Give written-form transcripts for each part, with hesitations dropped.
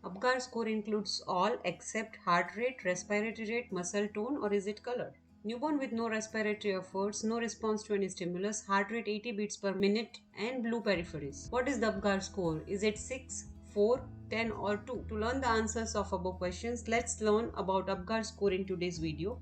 Apgar score includes all except heart rate, respiratory rate, muscle tone, or is it color? Newborn with no respiratory efforts, no response to any stimulus, heart rate 80 beats per minute, and blue peripheries. What is the Apgar score? Is it 6, 4, 10, or 2? To learn the answers of above questions, let's learn about Apgar score in today's video.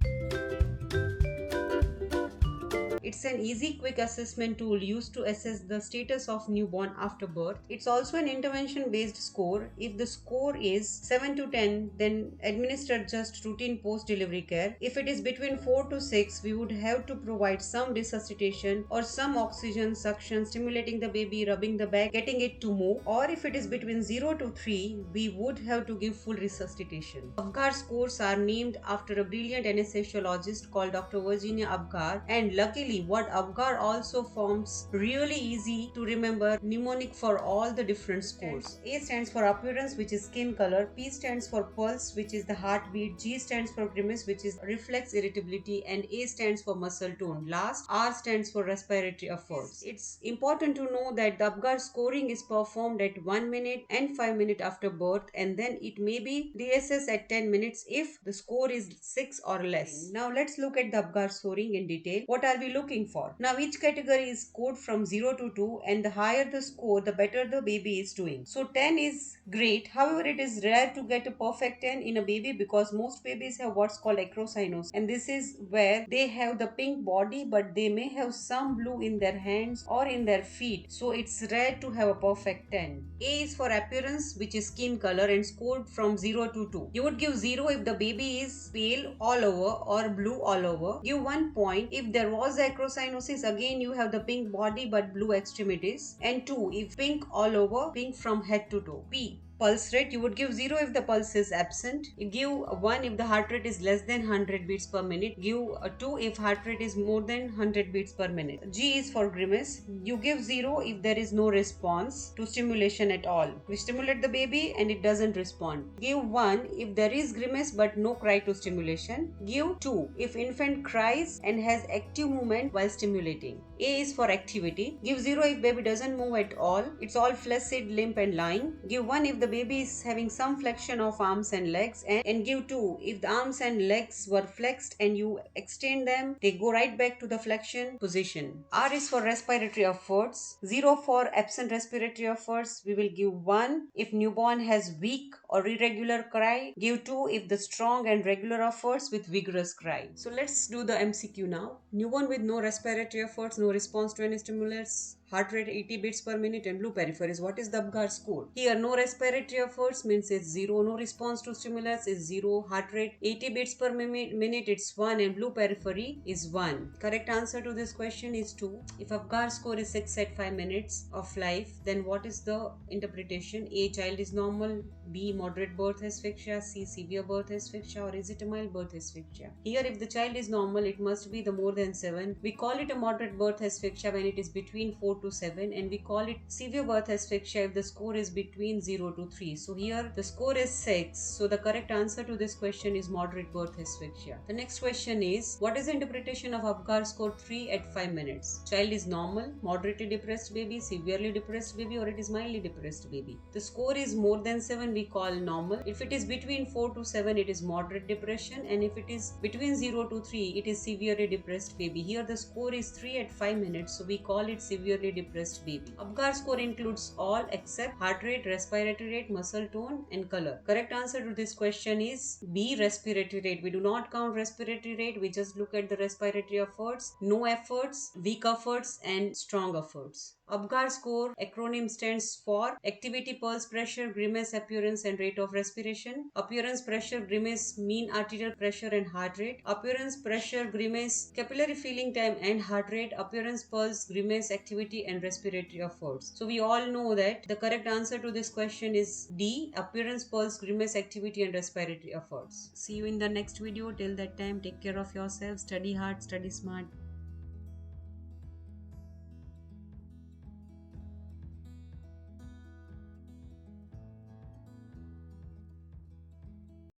It's an easy, quick assessment tool used to assess the status of newborn after birth. It's also an intervention-based score. If the score is 7 to 10, then administer just routine post-delivery care. If it is between 4 to 6, we would have to provide some resuscitation or some oxygen suction, stimulating the baby, rubbing the back, getting it to move. Or if it is between 0 to 3, we would have to give full resuscitation. Apgar scores are named after a brilliant anesthesiologist called Dr. Virginia Apgar, and luckily what Apgar also forms really easy to remember mnemonic for all the different scores. A stands for appearance, which is skin color. P stands for pulse, which is the heartbeat. G stands for grimace, which is reflex irritability, and A stands for muscle tone. Last, R stands for respiratory efforts. It's important to know that the Apgar scoring is performed at 1 minute and 5 minutes after birth, and then it may be reassessed at 10 minutes if the score is 6 or less. Now let's look at the Apgar scoring in detail. What are we looking for? Now each category is scored from 0 to 2, and the higher the score, the better the baby is doing. So 10 is great. However, it is rare to get a perfect 10 in a baby because most babies have what's called acrocyanosis, and this is where they have the pink body but they may have some blue in their hands or in their feet. So it's rare to have a perfect 10. A is for appearance, which is skin color, and scored from 0 to 2. You would give 0 if the baby is pale all over or blue all over. Give 1 point if there was acrocyanosis, again you have the pink body but blue extremities, and 2 if pink all over, pink from head to toe. P, pulse rate, you would give 0 if the pulse is absent. You give 1 if the heart rate is less than 100 beats per minute. Give 2 if heart rate is more than 100 beats per minute. G is for grimace. You give 0 if there is no response to stimulation at all. We stimulate the baby and it doesn't respond. Give 1 if there is grimace but no cry to stimulation. Give 2 if infant cries and has active movement while stimulating. A is for activity. Give 0 if baby doesn't move at all. It's all flaccid, limp and lying. Give 1 if the baby is having some flexion of arms and legs, and give 2 if the arms and legs were flexed and you extend them, they go right back to the flexion position. R is for respiratory efforts. 0 for absent respiratory efforts. We will give 1 if newborn has weak or irregular cry. Give 2 if the strong and regular efforts with vigorous cry. So let's do the MCQ now. Newborn with no respiratory efforts, no response to any stimulus, heart rate 80 beats per minute, and blue peripheries. What is the Apgar score? Here, no respiratory efforts means it's 0, no response to stimulus is 0, heart rate 80 beats per minute it's 1, and blue periphery is 1. Correct answer to this question is 2. If Apgar score is 6 at 5 minutes of life, then what is the interpretation? A, child is normal. B, moderate birth asphyxia. C, severe birth asphyxia, or is it a mild birth asphyxia? Here, if the child is normal, it must be the more than 7. We call it a moderate birth asphyxia when it is between 4 to 7, and we call it severe birth asphyxia if the score is between 0 to 3. So here the score is 6. So the correct answer to this question is moderate birth asphyxia. The next question is, what is the interpretation of Apgar score 3 at 5 minutes? Child is normal, moderately depressed baby, severely depressed baby, or it is mildly depressed baby. The score is more than 7, we call normal. If it is between 4 to 7, it is moderate depression, and if it is between 0 to 3, it is severely depressed baby. Here the score is 3 at 5 minutes, so we call it severely depressed baby. Apgar score includes all except heart rate, respiratory rate, muscle tone, and color. Correct answer to this question is B, respiratory rate. We do not count respiratory rate, we just look at the respiratory efforts, no efforts, weak efforts, and strong efforts. Apgar score acronym stands for activity, pulse, pressure, grimace, appearance, and rate of respiration. Appearance, pressure, grimace, mean arterial pressure and heart rate. Appearance, pressure, grimace, capillary filling time and heart rate. Appearance, pulse, grimace, activity, and respiratory efforts. So we all know that the correct answer to this question is D, appearance, pulse, grimace, activity, and respiratory efforts. See you in the next video. Till that time, take care of yourself, study hard, study smart.